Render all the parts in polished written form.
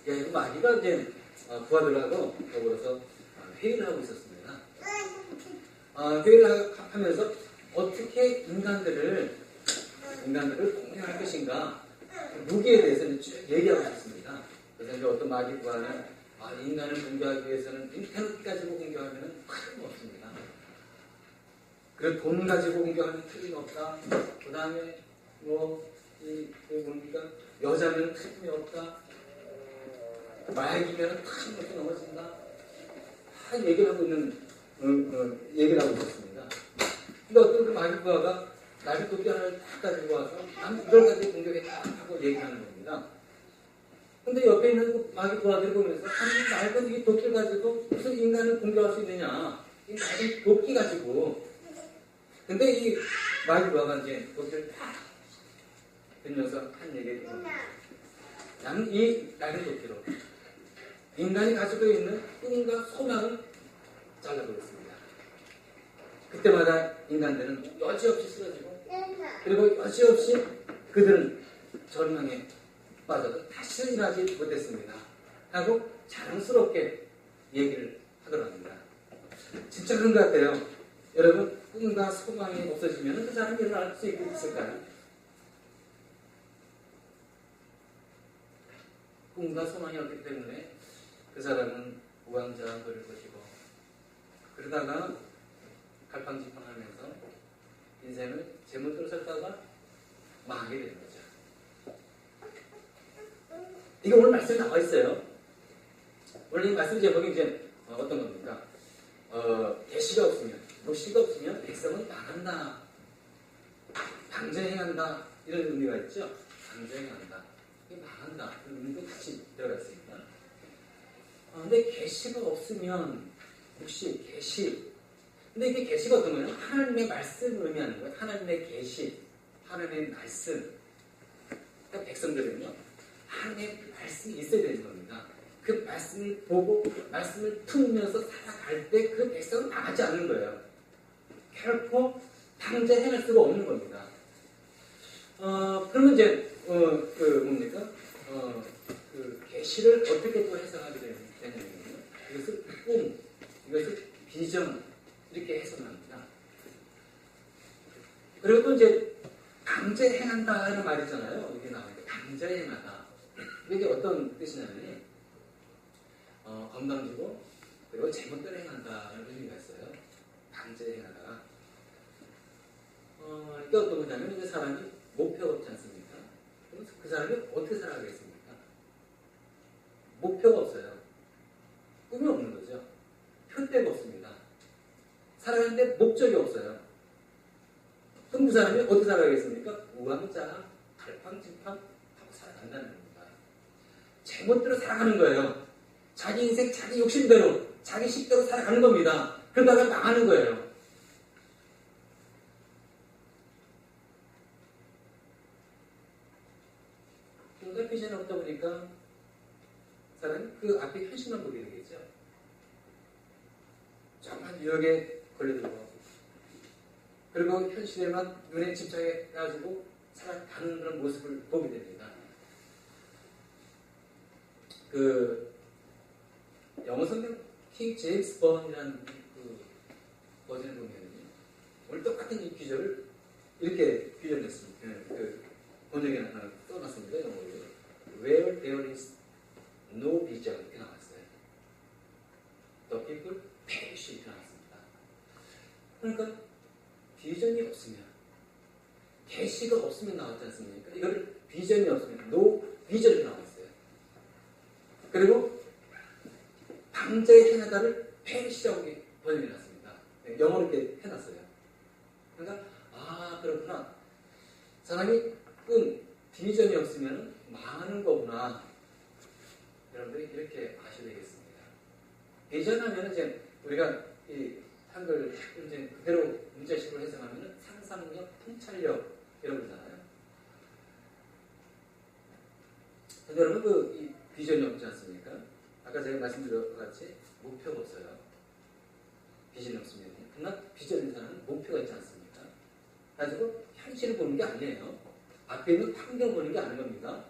그 마귀가 이제 부하들하고 더불어서 회의를 하고 있었습니다. 회의를 하면서 어떻게 인간들을 공격할 것인가 무기에 대해서는 쭉 얘기하고 있습니다. 그래서 이제 어떤 마귀 부하는 인간을 공격하기 위해서는 인터넷 가지고 공격하면 틀림없습니다. 그리고 돈 가지고 공격하면 틀림없다. 그 다음에 뭡니까? 여자면 틀림이 없다. 마약이면 틀림없이 넘어진다. 다 얘기를 하고 얘기를 하고 있었습니다. 근데 어떤 그 마귀 부하가 나비 도끼 하나를 딱 가지고 와서 난 이걸 가지고 공격했다 하고 얘기를 하는 겁니다. 근데 옆에 있는 그 마귀 부하들이 보면서 아니 낡은 이 도끼를 가지고 무슨 인간을 공격할 수 있느냐. 이 낡은 도끼 가지고. 근데 이 마귀 부하가 이제 도끼를 딱 들면서 한 얘기가 나는 이 낡은 도끼로 인간이 가지고 있는 꿈과 소망을 잘라버렸습니다. 그때마다 인간들은 여지없이 쓰러지고 그리고 여지없이 그들은 절망에 빠져도 다시는 일하지 못했습니다. 하고 자랑스럽게 얘기를 하더랍니다. 진짜 그런 것 같아요. 여러분 꿈과 소망이 없어지면 그 사람이 일어날 수 있을까요? 꿈과 소망이 없기 때문에 그 사람은 우왕좌왕거릴 것이고 그러다가 갈팡질팡하면서 인생을 제멋대로 살다가 망하게 되는 거죠. 이게 오늘 말씀에 나와 있어요. 원래 이 말씀 제목이 이제 어떤 겁니까? 계시가 없으면, 녹시가 없으면 백성은 망한다, 방제행한다 이런 의미가 있죠. 방제행한다, 이게 망한다 그런 의미도 같이 들어가 있습니다. 근데 계시가 없으면 혹시 계시 근데 이게 계시가 어떤 거예요? 하나님의 말씀을 의미하는 거예요. 하나님의 계시, 하나님의 말씀. 그러니까 백성들은요, 하나님의 말씀이 있어야 되는 겁니다. 그 말씀을 보고, 말씀을 품으면서 살아갈 때 그 백성은 망하지 않는 거예요. 결코 방제해낼 수가 없는 겁니다. 그러면 이제, 뭡니까? 그 계시를 어떻게 또 해석하게 되냐면요. 이것을 꿈, 이것을 비전, 이렇게 해석합니다. 그리고 또 이제 강제행한다는 말이 있잖아요. 이게 나오는데 강제행하다. 이게 어떤 뜻이냐면 건방지고 그리고 제멋대로 행한다는 의미가 있어요. 강제행하다가 이게 어떤 거냐면 이제 사람이 목표가 없지 않습니까? 그럼 그 사람이 어떻게 살아가겠습니까? 목표가 없어요. 꿈이 없는 거죠. 표대가 없습니다. 살아가는데 목적이 없어요. 그럼 그 사람이 어떻게 살아가겠습니까? 우왕좌왕, 갈팡질팡 하고 살아간다는 겁니다. 제멋대로 살아가는 거예요. 자기 인생, 자기 욕심대로, 자기 식대로 살아가는 겁니다. 그러다가 망하는 거예요. 그러니까 비전이 없다 보니까 사람이 그 앞에 현실만 보게 되겠죠. 정말 유혹에 걸려들고 그리고 현실에만 눈에 집착해가지고 살아가는 그런 모습을 보게 됩니다. 그 영어 성경 킹 제임스 번이라는 그 버전을 보면요, 오늘 똑같은 이 귀절을 이렇게 귀절했습니다. 그 번역에 써놨습니다. 영어로 Where there is no vision 이렇게 나왔어요. The people perish 이렇게 나왔습니다. 그러니까 비전이 없으면, 계시가 없으면 나왔지 않습니까? 이거를 비전이 없으면 no vision이 나왔어요. 그리고 방자의 행하다를 perish라고 번역해놨습니다. 영어로 이렇게 해놨어요. 그러니까 그렇구나. 사람이 꿈, 비전이 없으면 망하는 거구나. 여러분들이 이렇게 아셔야 되겠습니다. 비전 하면 이제 우리가 이 한글 이제 그대로 문제식으로 해석하면 상상력, 통찰력 이런 거잖아요. 근데 여러분 이 비전이 없지 않습니까? 아까 제가 말씀드린 것 같이 목표가 없어요. 비전이 없으면. 그러나 비전 있는 사람은 목표가 있지 않습니까? 가지고 현실을 보는 게 아니에요. 앞에 있는 환경 보는 게 아닌 겁니다.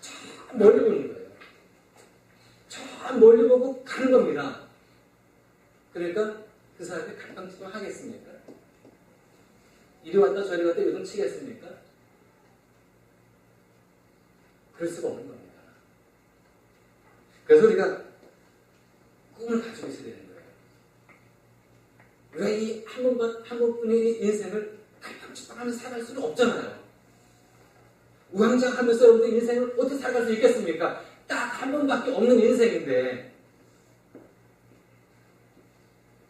저 멀리 보는 거예요. 저 멀리 보고 가는 겁니다. 그러니까 그 사람이 갈팡질팡 하겠습니까? 이리 왔다 저리 갔다 요동치겠습니까? 그럴 수가 없는 겁니다. 그래서 우리가 꿈을 가지고 있어야 되는 거예요. 우리가 이 한 번뿐인 인생을 갈팡질팡하면서 살아갈 수는 없잖아요. 우왕좌왕하면서 여러분들 인생을 어떻게 살아갈 수 있겠습니까? 딱 한 번밖에 없는 인생인데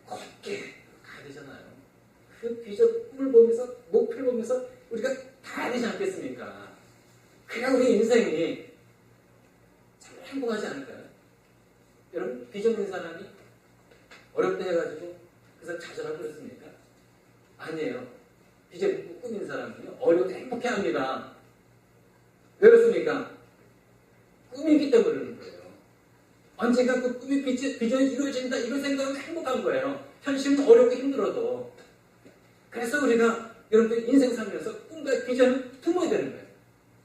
곧게 가야 되잖아요. 그 비전, 꿈을 보면서 목표를 보면서 우리가 가야 되지 않겠습니까? 그래야 우리 인생이 참 행복하지 않을까요? 여러분 비전 있는 사람이 어렵다 해가지고 그래서 좌절하고 그렇습니까? 아니에요. 비전 있고 꿈 있는 사람은요 어려워도 행복해합니다. 왜 그렇습니까? 꿈이 있기 때문에 그러는 거예요. 언젠가 그 꿈이 비전이 이루어진다 이런 생각하면 행복한 거예요. 현실은 어렵고 힘들어도. 그래서 우리가 여러분들 인생 살면서 꿈과 비전을 품어야 되는 거예요.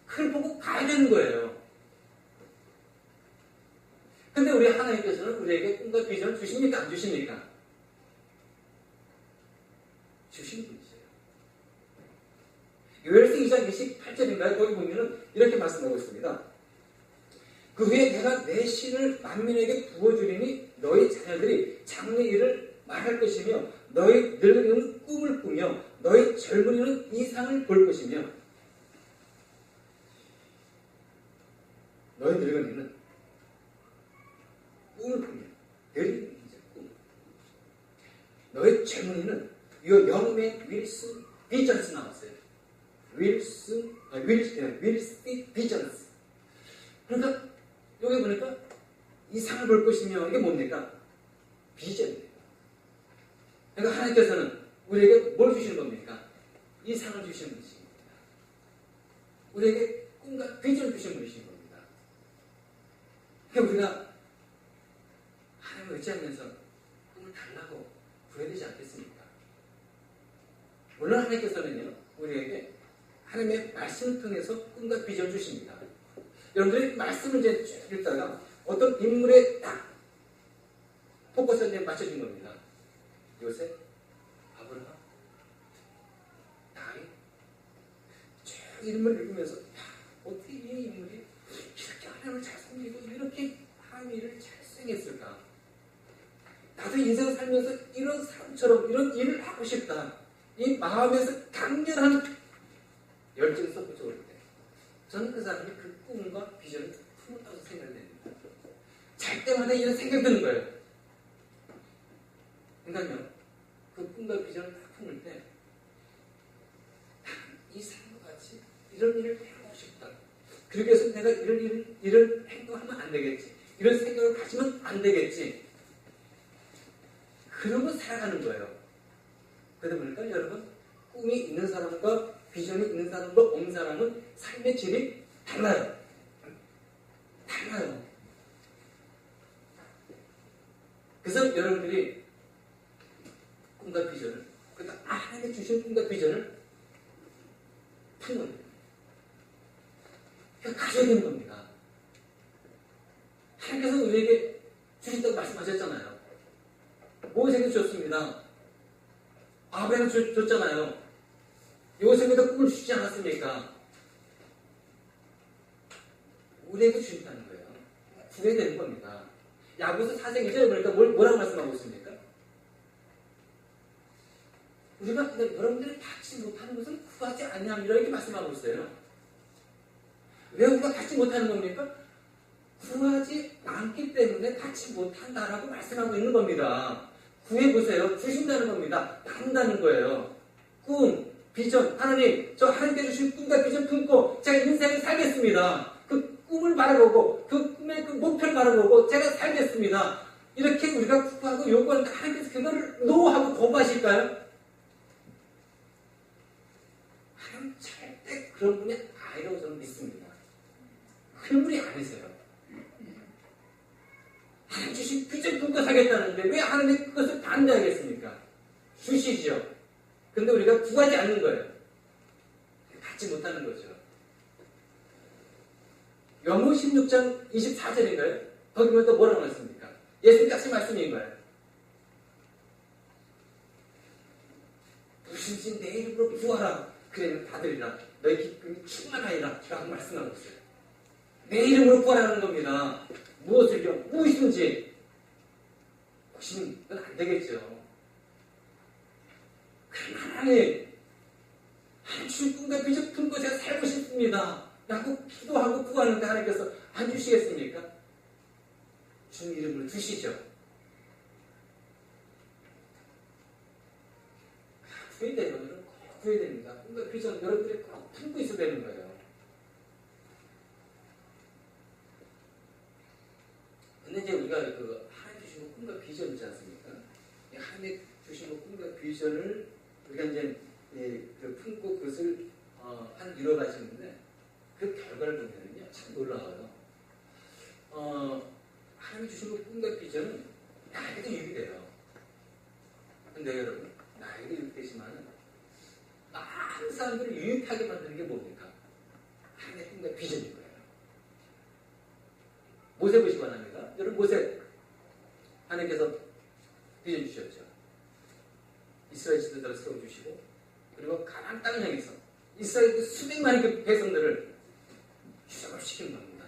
그걸 보고 가야 되는 거예요. 근데 우리 하나님께서는 우리에게 꿈과 비전을 주십니까? 안 주십니까? 주신 분이세요. 요엘서 2장 28절인가요? 거기 보면은 이렇게 말씀하고 있습니다. 그 후에 내가 내 신을 만민에게 부어주리니 너희 자녀들이 장래 일을 말할 것이며 너희 늙은이는 꿈을 꾸며 너희 젊은이는 이상을 볼 것이며 너희 늙은이는 꿈을 꾸며 늙은이는 이제 꿈 너희 젊은이는 Your young man will see visions 나왔어요. will see visions. 그러니까 여기 보니까 이상을 볼 것이며 이게 뭡니까? 비전입니다. 그러니까 하나님께서는 우리에게 뭘 주시는 겁니까? 이상을 주시는 분이십니다. 우리에게 꿈과 비전을 주시는 분이신 겁니다. 그러니까 우리가 하나님을 의지하면서 꿈을 달라고 구해야 되지 않겠습니까? 물론 하나님께서는요 우리에게 하나님의 말씀을 통해서 꿈과 비전을 주십니다. 여러분들이 말씀을 이제 쭉 읽다가 어떤 인물에 딱 포커스를 맞춰준 겁니다. 요셉, 아브라함, 다윗 쭉 인물을 읽으면서 어떻게 이 인물이 이렇게 하나님을 잘 섬기고 이렇게 하나님을 잘 수행했을까? 나도 인생을 살면서 이런 사람처럼 이런 일을 하고 싶다. 이 마음에서 강렬한 열정이 쏟아져 올 때 저는 그 사람이 그 꿈과 비전을 품었다고 생각됩니다. 잘 때마다 이런 생각이 드는 거예요. 그러니까요, 그 꿈과 비전을 딱 품을 때 이 사람과 같이 이런 일을 해보고 싶다. 그렇게 해서 내가 이런 행동하면 안 되겠지. 이런 생각을 가지면 안 되겠지. 그러고 살아가는 거예요. 그러다 보니까 여러분, 꿈이 있는 사람과 비전이 있는 사람과 없는 사람은 삶의 질이 달라요. 달라요. 그래서 여러분들이 꿈과 비전을, 그러니까 하나님께 주신 꿈과 비전을 푸는 겁니다. 그러니까 가져야 되는 겁니다. 하나님께서 우리에게 주신다고 말씀하셨잖아요. 모세에게 줬습니다. 아브라함에게 줬잖아요. 요셉에도 꿈을 주시지 않았습니까? 우리에게 주신다는 거예요. 구해야 되는 겁니다. 야고보서 4장 2절에 보니까 뭐라고 말씀하고 있습니까? 우리가 여러분들이 받지 못하는 것은 구하지 아니함이라 이렇게 말씀하고 있어요. 왜 우리가 받지 못하는 겁니까? 구하지 않기 때문에 받지 못한다라고 말씀하고 있는 겁니다. 구해보세요. 주신다는 겁니다. 받는다는 거예요. 꿈, 비전, 하나님, 저 하나님께 주신 꿈과 비전 품고 제가 인생을 살겠습니다. 그 꿈을 바라보고 그 꿈의 그 목표를 바라보고 제가 살겠습니다. 이렇게 우리가 구하고 요구하는데 하나님께서 그거를 노하고 거부하실까요? 하나님 절대 그런 분이 아니라고 저는 믿습니다. 그런 분이 아니세요. 하나님 주신 비전 품고 살겠다는데 왜 하나님이 그것을 반대하겠습니까? 주시죠. 근데 우리가 구하지 않는 거예요. 받지 못하는 거죠. 요한복음 16장 24절인가요? 거기면 또 뭐라고 말씀입니까? 예수님 같이 말씀인 거예요. 부신신 내 이름으로 구하라. 그래 받으리라. 너희 기쁨이 충만하리라. 라고 말씀하고 있어요. 내 이름으로 구하라는 겁니다. 무엇을요? 무엇이든지. 부신은 안 되겠죠. 하나님 주신 꿈과 비전 품고 제가 살고 싶습니다. 라고 기도하고 구하는데 하나님께서 안 주시겠습니까? 주님 이름을 주시죠. 구해야 되는 분들은 꼭 구해야 됩니다. 꿈과 비전 여러분들이 꼭 품고 있어야 되는 거예요. 근데 이제 우리가 하나님 주신 꿈과 비전 있지 않습니까? 하나님 주신 꿈과 비전을 우리가 이제 품고 그것을 이뤄가시는데 그 결과를 보면요 참 놀라워요. 하나님 주신 꿈과 비전은 나에게도 유익이 돼요. 근데 여러분 나에게도 유익되지만은 많은 사람들을 유익하게 만드는 게 뭡니까? 하나님의 꿈과 비전인 거예요. 모세 보시기 바랍니다. 여러분 모세 하나님께서 비전 주셨죠. 이스라엘 지도자를 세워주시고 그리고 가나안 땅을 향해서 이스라엘 수백만의 그 백성들을 휴적시키는 겁니다.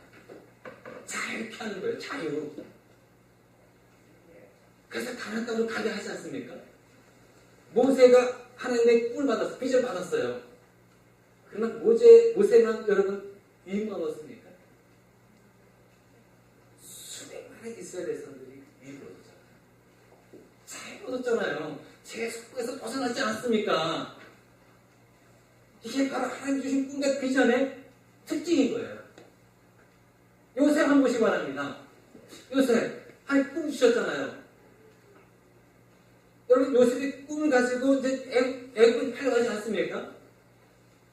자유케 하는 거예요. 자유. 그래서 가나안 땅으로 가게 하지 않습니까? 모세가 하나님의 꿈을 받았어요. 비전을 받았어요. 그러나 모세만 여러분 유익만 얻었습니까? 수백만의 이스라엘 백성들이 유익을 얻었잖아요. 자유를 얻었잖아요. 제 속에서 벗어나지 않았습니까? 이게 바로 하나님 주신 꿈과 비전의 특징인 거예요. 요셉 한번 보시기 바랍니다. 요셉, 하나님 꿈 주셨잖아요. 여러분, 요셉이 꿈을 가지고 이제 애굽을 팔려가지 않습니까?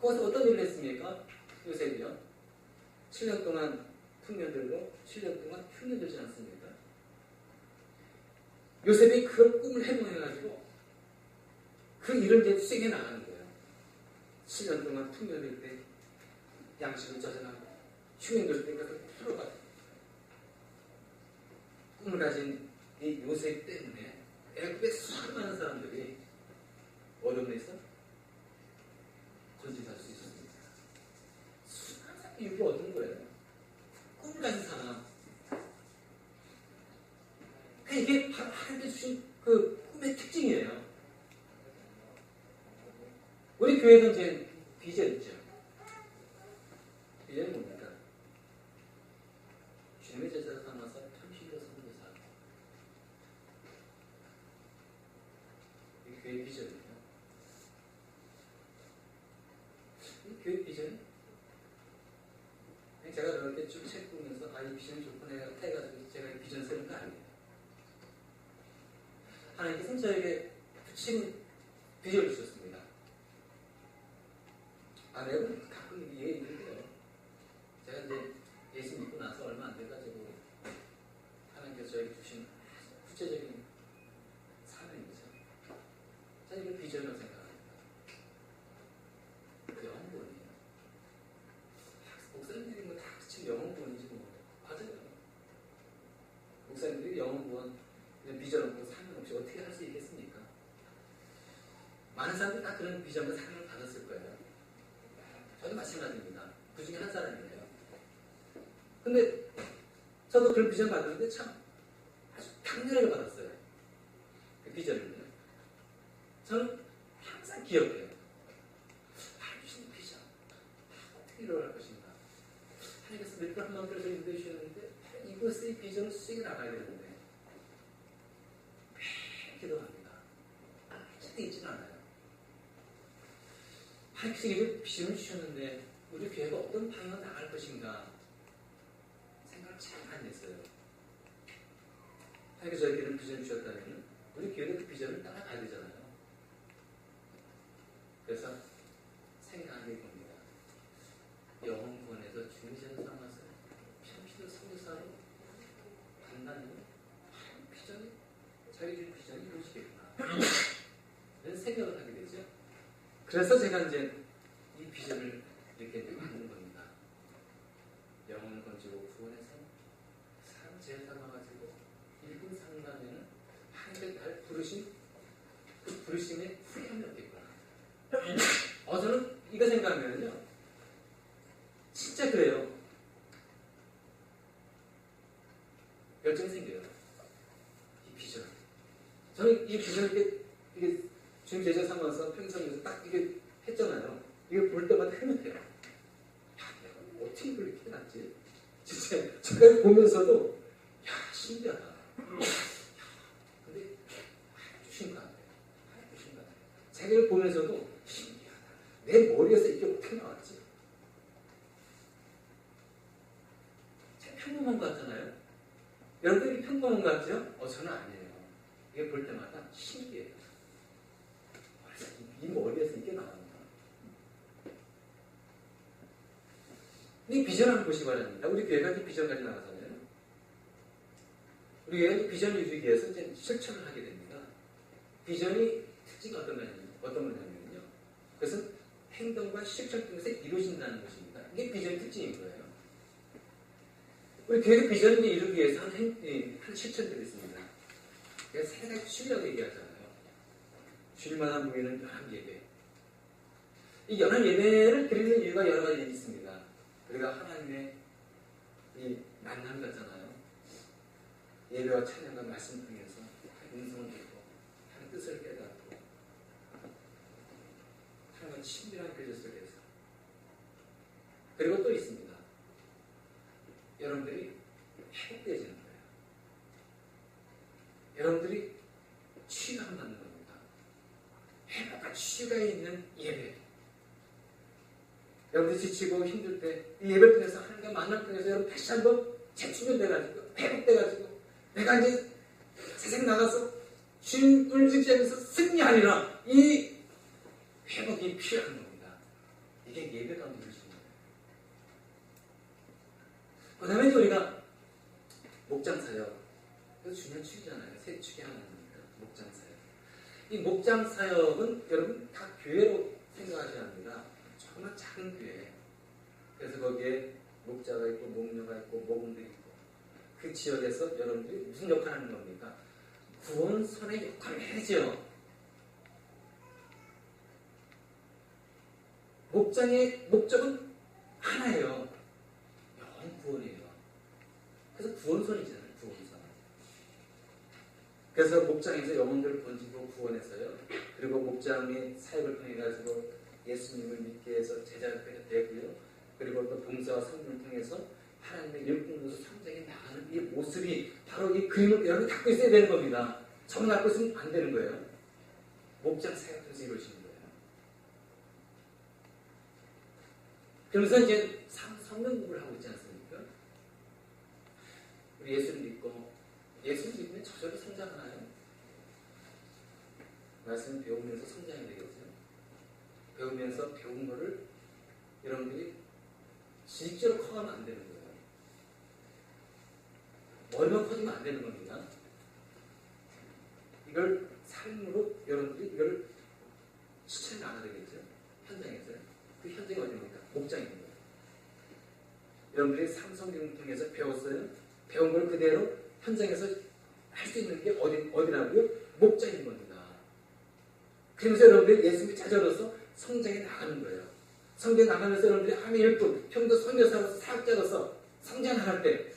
거기서 어떤 일을 했습니까? 요셉이요. 7년 동안 풍년 들고 7년 동안 흉년 들지 않습니까? 요셉이 그런 꿈을 해몽해가지고 그 일을 이제 수행해 나가는 거예요. 7년 동안 풍년 들 때 양식을 저장하고 흉년 들 때 그것을 풀어가지고 꿈을 가진 이 요셉 때문에 애굽의 수많은 사람들이 어려움에서 건진할 수 있었습니다. 수많은 사람이 유익을 얻은 거예요. 꿈을 가진 사람. 이게 바로 하나님께 주신 그 꿈의 특징이에요. 우리 교회는 이제 비전 있죠. 비전이 뭡니까? 주님의 제자로 삼아서 편실로 선교사. 이 교회 비전이에요. 이 교회 비전이 제가 이렇게 쭉 책 보면서 이 비전이 좋구나 해가지고 제가 이 비전 세운 거 아니에요. 하나님께서 저에게 붙인 비전을 주셨습니다. 내가 가끔 얘기 있는데요. 제가 이제 예수 믿고 나서 얼마 안 돼가지고 하나님께서 저에게 주신 구체적인 사명이죠. 저는 이걸 비전이라고 생각합니다. 그 영혼구원이에요. 목사님들이 뭐 다 그치 영혼구원이지 뭐. 맞아요. 목사님들이 영혼구원 비전 없고 사명 없이 어떻게 할 수 있겠습니까? 많은 사람들이 다 그런 비전과 사명을 받았을 거예요. 저도 마찬가지입니다. 그 중에 한 사람이에요. 근데 저도 그런 비전 받았는데 참 아주 강렬하게 받았어요. 그 비전을요. 저는 항상 기억해요. 주신 비전 어떻게 일어날 것인가. 하나님께서 몇 번 한 번 그래서 인도해 주셨는데 이것의 비전을 수행해 나가야 되는데 매일 기도합니다. 절대 잊지는 않아요. 하나님께서 비전을 주셨는데 우리 교회가 어떤 방향으로 나갈 것인가 생각을 잘 안 했어요. 하나님께서 저에게는 비전을 주셨다면 우리 교회는 그 비전을 따라가야 되잖아요. 그래서 생각하게 됩니다. 영혼구원에서 중재를 삼아서 편피도 선교사로 간다는 비전이 자기 준 비전이 이루어지겠구나 이런 생각을 하게 되죠. 그래서 제가 이제 이 비전을 이렇게 만든 겁니다. 영혼을 건지고 구원해서 사람 제일 부르심, 그 부르심에 후회함이 없겠구나. 저는 이거 생각하면요, 진짜 그래요. 열정이 생겨요. 이 비전. 저는 이 비전을 이게 주님 제자 삼아서 평생에서 딱 이게 했잖아요. 이거 볼 때마다 흐뭇해요. 야, 내가 어떻게 이걸 이렇게 해놨지? 진짜 제가 보면서도 야, 신기하다. 야, 근데 주신 것 같아요. 주신 것 같아요. 제가 이걸 보면서도 신기하다. 내 머리에서 이게 어떻게 나왔지? 제가 평범한 것 같잖아요. 여러분들이 평범한 것 같죠? 저는 아니에요. 이게 볼 때마다 신기해요. 이 머리에서 이게 나온다. 이 비전을 보시기 바랍니다. 우리 교회가 이 비전까지 나가잖아요. 우리 교회가 이 비전을 이루기 위해서 이제 실천을 하게 됩니다. 비전이 특징이 어떤 거냐면요. 그것은 행동과 실천 통해서 이루어진다는 것입니다. 이게 비전의 특징인 거예요. 우리 교회 비전을 이루기 위해서 한 실천들이 있습니다. 제가 세 가지 주일이라고 얘기하잖아요. 주일마다 모이는 연합 예배. 이 연합 예배를 드리는 이유가 여러 가지 있습니다. 우리가 하나님의 이 만남 같잖아요. 예배와 찬양과 말씀 통해서 음성을 듣고 하나님의 뜻을 깨닫고 하나님과 친밀한 교제 속에서. 그리고 또 있습니다. 여러분들이 회복되어지는 거예요. 여러분들이 치유함 받는 겁니다. 회복과 치유가 있는 예배. 여러분들이 지치고 힘들 때 이 예배를 통해서 하나님과 만남 통해서 여러분 다시 한번 재충전돼가지고 회복돼가지고 내가 이제 세상 나가서 주님을 의지하면서 승리하리라. 이 회복이 필요한 겁니다. 이게 예배 가운데 이루어지는 거예요. 그 다음에 우리가 목장사역. 그래서 중요한 축이잖아요. 세 축이 하나입니다. 목장사역. 이 목장사역은 여러분 다 교회로 생각하셔야 합니다. 정말 작은 교회. 그래서 거기에 목자가 있고 목녀가 있고 목원들이 있고 그 지역에서 여러분들이 무슨 역할을 하는 겁니까? 구원선의 역할을 해야죠. 목장의 목적은 하나예요. 영혼 구원이에요. 그래서 구원선이잖아요. 구원선. 그래서 목장에서 영혼들을 건지고 구원해서요. 그리고 목장의 사역을 통해 가지고 예수님을 믿게 해서 제자가 되고요. 그리고 또 봉사와 성령을 통해서 하나님의 일꾼으로서 성장해 나가는 이 모습이 바로 이 그림을 여러분이 갖고 있어야 되는 겁니다. 저만 갖고 있으면 안 되는 거예요. 목장 사역에서 이루어지는 거예요. 그러면서 이제 성령 공부를 하고 있지 않습니까? 우리 예수를 믿고 예수를 믿으면 저절로 성장하나요? 말씀 배우면서 성장이 되겠죠. 배우면서 배운 거를 여러분들이 실제로 커가면 안 되는 거예요. 머리만 커지면 안 되는 겁니다. 이걸 삶으로 여러분들이 이걸 실천해 나가야 되겠죠. 현장에서요. 그 현장이 어디입니까? 목장인 거예요. 여러분들이 삼성경을 통해서 배웠어요. 배운 걸 그대로 현장에서 할 수 있는 게 어디라고요? 목장인 겁니다. 그러면서 여러분들이 예수님의 자녀로서 성장해 나가는 거예요. 성장해 나가면서 여러분들이 하나님의 일꾼, 평도 선교사로서 사역자로서 성장 나갈 때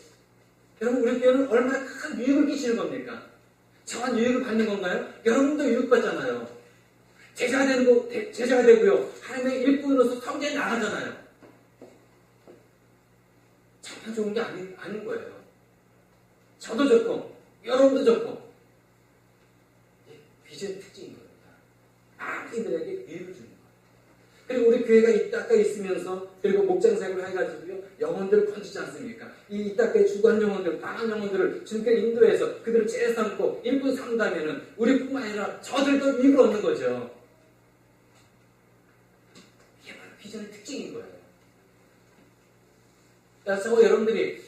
여러분 우리 교회는 얼마나 큰 유익을 끼치는 겁니까? 정한 유익을 받는 건가요? 여러분도 유익받잖아요. 제자가 되고요. 하나님의 일꾼으로서 성장해 나가잖아요. 저만 좋은 게 아닌 거예요. 저도 좋고 여러분도 좋고 비전의 특징인 겁니다. 아이들에게 유익을 주는 거예요. 그리고 우리 교회가 이 땅에 있으면서 그리고 목장사역을 해가지고요 영혼들을 건지지 않습니까? 이 땅에 주관 영혼들, 강한 영혼들을 주님께 인도해서 그들을 제 삼고 일꾼 삼다면은 우리뿐만 아니라 저들도 유익을 얻는 거죠. 이게 바로 비전의 특징인 거예요. 그래서 여러분들이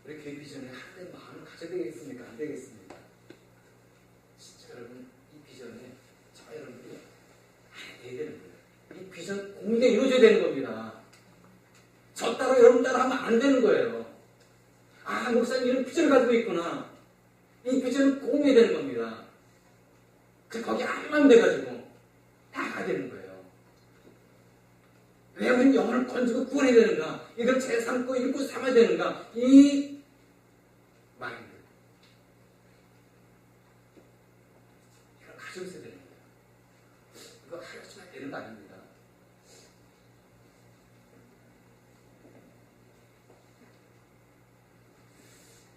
우리 교회 비전에 하나님의 마음을 가져야 되겠습니까? 안 되겠습니까? 진짜 여러분 이 비전에 저 여러분들이 해야 되는 거예요. 이 비전 공개 이루어져야 되는 겁니다. 저 따라 여러분 따라 하면 안 되는 거예요. 목사님 이런 비전을 가지고 있구나. 이 비전을 공유해야 꿈이 되는 겁니다. 거기 암만 돼가지고 다 되는 거예요. 왜 우리는 영혼을 건지고 구원해야 되는가? 이걸 재삼고 읽고 삼아야 되는가? 이 마인드. 이걸 가지고 있어야 되는 거예요. 이거 하루치나 되는 거 아닙니다.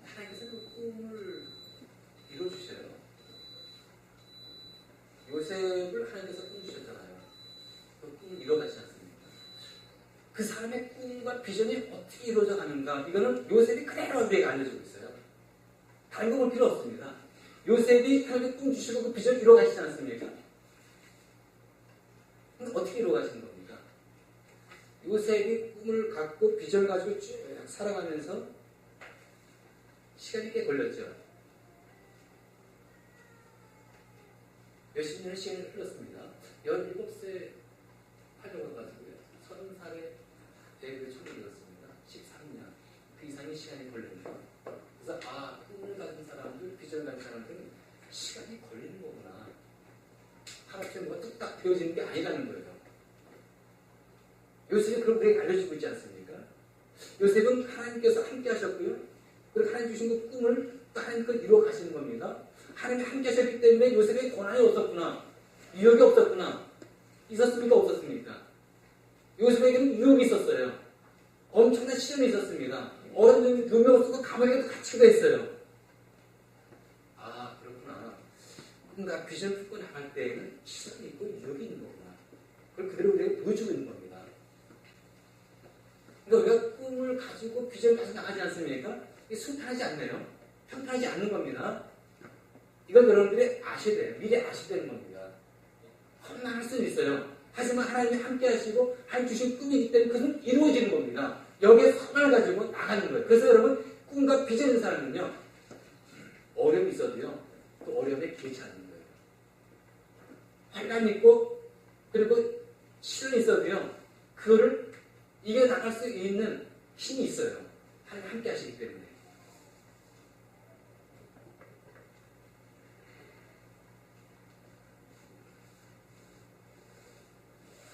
하나님께서 그 꿈을 이루어주셔요. 요셉을 하나님께서 꿈주셨잖아요. 그 꿈을 이뤄가지 않습니까? 그 사람의 꿈과 비전이 어떻게 이루어져 가는가, 이거는 요셉이 그대로 우리에게 알려주고 있어요. 다른 거 볼 필요 없습니다. 요셉이 하나님께 꿈 주시고 그 비전 이뤄가시지 않습니까? 그러니까 어떻게 이뤄가신 겁니까? 요셉이 꿈을 갖고 비전을 가지고 쭉 살아가면서 시간이 꽤 걸렸죠. 몇십 년의 시간이 흘렀습니다. 17세 하려고 가지고요. 30살에 대학을 처음 읽었습니다. 13년. 그 이상의 시간이 걸립니다. 그래서 꿈을 가진 사람들, 비전을 가진 사람들은 시간이 걸리는 거구나. 하나쯤에 뭐가 뚝딱 되어지는 게 아니라는 거예요. 요셉이 그걸 우리에게 알려주고 있지 않습니까? 요셉은 하나님께서 함께 하셨고요. 그리고 하나님 주신 그 꿈을 또 하나님 걸 이루어 가시는 겁니다. 하나님이 함께 하셨기 때문에 요셉에게 고난이 없었구나. 유혹이 없었구나. 있었습니까? 없었습니까? 요셉에게는 유혹이 있었어요. 엄청난 시련이 있었습니다. 어른들이 누명을 쓰고 감옥에도 갇히기도 했어요. 그렇구나. 꿈과 비전을 품고 나갈 때에는 시련이 있고 유혹이 있는 거구나. 그걸 그대로 우리에게 보여주고 있는 겁니다. 그러니까 우리가 꿈을 가지고 비전을 가지고 나가지 않습니까? 이게 순탄하지 않네요. 평탄하지 않는 겁니다. 이건 여러분들이 아셔야 돼요. 미리 아셔야 되는 겁니다. 험난할 수는 있어요. 하지만 하나님이 함께 하시고 하나님 주신 꿈이기 때문에 그것은 이루어지는 겁니다. 여기에 선을 가지고 나가는 거예요. 그래서 여러분, 꿈과 비전 있는 사람은요, 어려움이 있어도요, 그 어려움에 개의치 않는 거예요. 환난이 있고 그리고 시련이 있어도요, 그거를 이겨나갈 수 있는 힘이 있어요. 하나님 함께 하시기 때문에.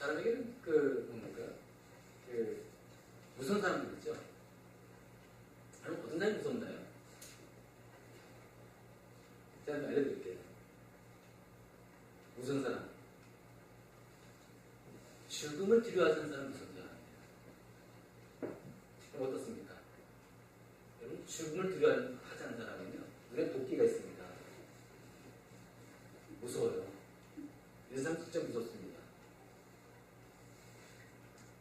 사람에게는 무서운 사람들 있죠? 여러분, 어떤 사람이 무섭나요? 제가 좀 알려드릴게요. 무서운 사람. 죽음을 두려워하는 사람은 무서운 사람이에요. 그럼 어떻습니까? 여러분, 죽음을 두려워하지 않는 사람은요, 눈에 도끼가 있습니다. 무서워요. 이런 사람 진짜 무섭습니다.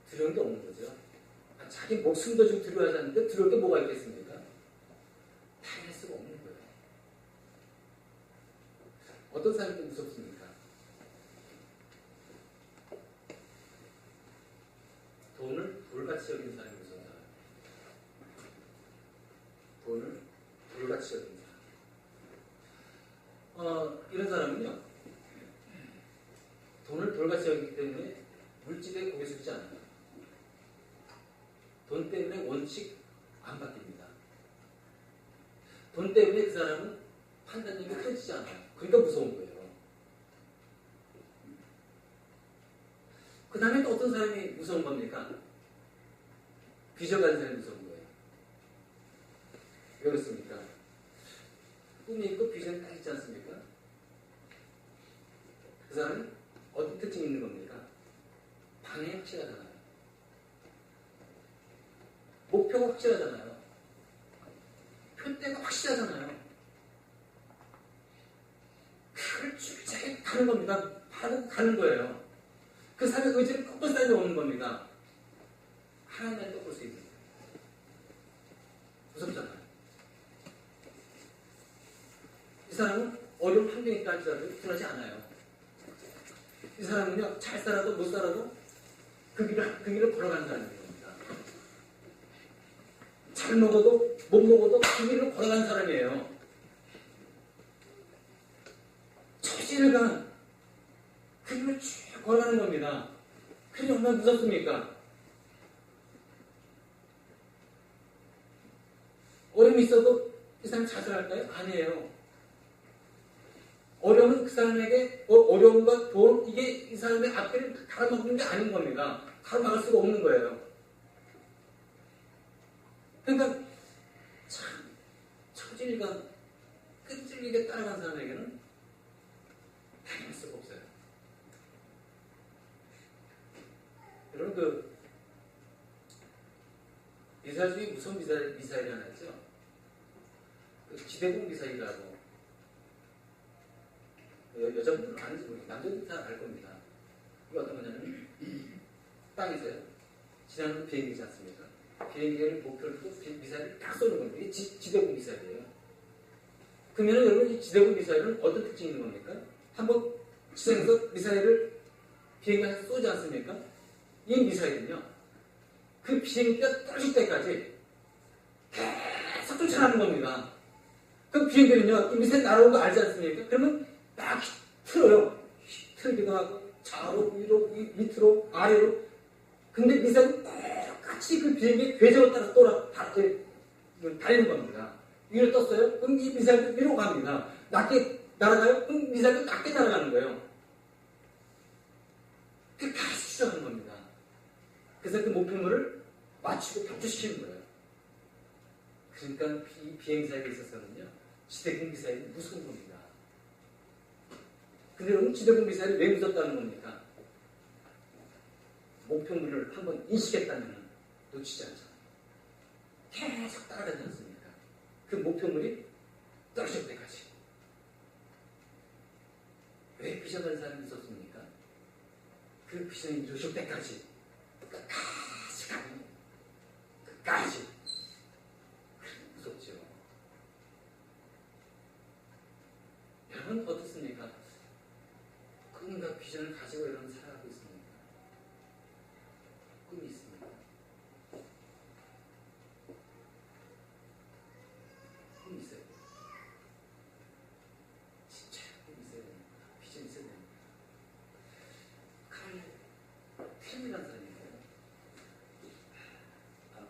두려운 게 없는 거죠. 자기 목숨도 좀 두려워하지 않는데 두려울 게 뭐가 있겠습니까? 당할 수가 없는 거예요. 어떤 사람이 무섭습니까? 돈을 돌같이 여기는 사람이 무서운 사람. 돈을 돌같이 여기는 사람. 이런 사람은요, 돈을 돌같이 여기기 때문에 물질에 고개 숙이지 않아요. 돈 때문에 원칙 안 바뀝니다. 돈 때문에 그 사람은 판단력이 펴지지 않아요. 그러니까 무서운 거예요. 그 다음에 또 어떤 사람이 무서운 겁니까? 비전 가진 사람이 무서운 거예요. 왜 그렇습니까? 꿈이 있고 비전이 딱 있지 않습니까? 그 사람은 어떤 특징이 있는 겁니까? 방향이 확실하잖아요. 목표가 확실하잖아요. 표대가 확실하잖아요. 그걸 줄차게 가는 겁니다. 바로 가는 거예요. 그 사람의 의지를 꺾을 사람이 없는 겁니다. 하나님을 꺾을 수 있는 거예요. 무섭잖아요. 이 사람은 어려운 환경에 있다 할지라도 불안하지 않아요. 이 사람은요, 잘 살아도 못 살아도 그 길을 걸어가는 사람이에요. 잘 먹어도 못 먹어도 그 길을 걸어가는 사람이에요. 처질간 그 길을 쭉 걸어가는 겁니다. 그게 얼마나 무섭습니까? 어려움이 있어도 이 사람이 자살할까요? 아니에요. 어려움은 그 사람에게 어려움과 돈 이게 이 사람의 앞길을 가로막는 게 아닌 겁니다. 가로막을 수가 없는 거예요. 그러니까 참 처질과 끈질기게 따라간 사람에게는 해낼 수가 없어요. 여러분 그 미사일 중에 무선 미사일이 하나 있죠. 그 지대공 미사일이라고 여자분들은 아는지 모르겠어요. 남자들은 다 알 겁니다. 이게 어떤 거냐면 땅에서요. 지나는 비행기지 않습니까? 비행기를 목표를 두고 미사일을 딱 쏘는 겁니다. 이게 지대공 미사일이에요. 그러면 여러분 이 지대공 미사일은 어떤 특징이 있는 겁니까? 한번 지상에서 미사일을 비행기에서 쏘지 않습니까? 이 미사일은요. 그 비행기가 떨어질 때까지 계속 쫓아가는 겁니다. 그럼 비행기는요. 이 미사일 날아오는 거 알지 않습니까? 그러면 막 틀어요. 틀기도 하고 좌우로 위로 밑으로 아래로. 근데 미사일은 똑같이 그 비행기의 궤적을 따라서 달리는 겁니다. 위로 떴어요? 그럼 이 미사일도 위로 갑니다. 낮게 날아가요? 그럼 미사일도 낮게 날아가는 거예요. 그게 다 추적하는 겁니다. 그래서 그 목표물을 맞추고 격추시키는 거예요. 그러니까 비행사에 있어서는요. 지대공 미사일이 무서운 겁니다. 근데 여러분 지대공 미사일이 왜 무섭다는 겁니까? 목표물을 한번 인식했다면 놓치지 않잖아요. 계속 따라가지 않습니까? 그 목표물이 떨어질 때까지. 왜 비전하는 사람이 있었습니까? 그 비전이 이루어질 때까지 끝까지 가는 거예요. 끝까지. 무섭죠. 여러분 어떻습니까? 꿈과 비전을 가지고 여러분 살아가고 있습니까? 꿈이 있습니까? 꿈이 있어요. 진짜 꿈이 있어야 됩니다. 비전이 있어야 됩니다. 칼 템이라는 사람이 있어요.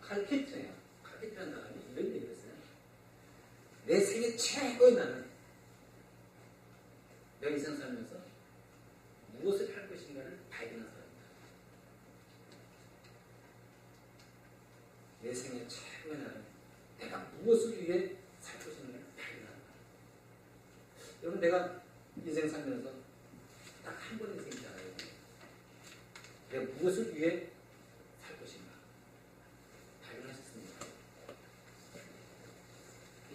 칼 캡트예요. 칼 캡트라는 사람이 이런 얘기를 했어요. 내 생애 최고의 나는 내 인생 살면서 무엇을 할 것인가를 발견한 사람이다. 내 생애 최고의 나는 내가 무엇을 위해 살 것인가를 발견한다. 여러분 내가 인생 살면서 딱 한 번 인생이잖아요. 내가 무엇을 위해 살 것인가 발견하셨습니까?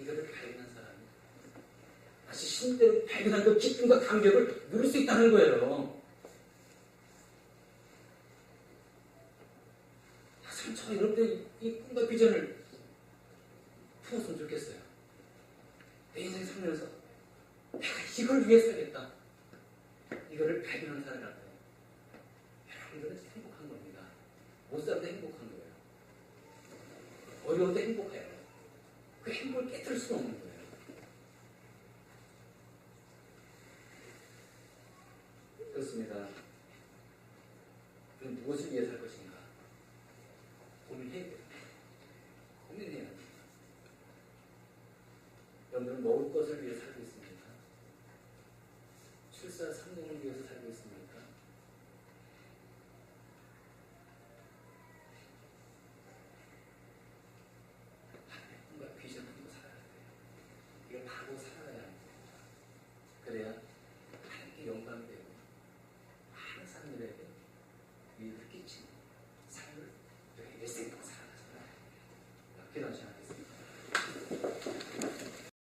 이거를 발견한 사람이 다시 신대로 발견한 그 기쁨과 감격을 누릴 수 있다는 거예요. 저는 여러분들 이 꿈과 비전을 품었으면 좋겠어요. 내 인생 살면서 내가 이걸 위해 살겠다. 이거를 발견한 사람 같아요. 여러분들은 행복한 겁니다. 못 살아도 행복한 거예요. 어려워도 행복해요. 그 행복을 깨뜨릴 수는 없는 거예요. 그렇습니다. 그럼 무엇을 위해 살 것인가? 고민해야 돼요. 고민해야 돼요. 여러분들은 먹을 것을 위해 살고 있습니다. 출산 3년을 위해서 살고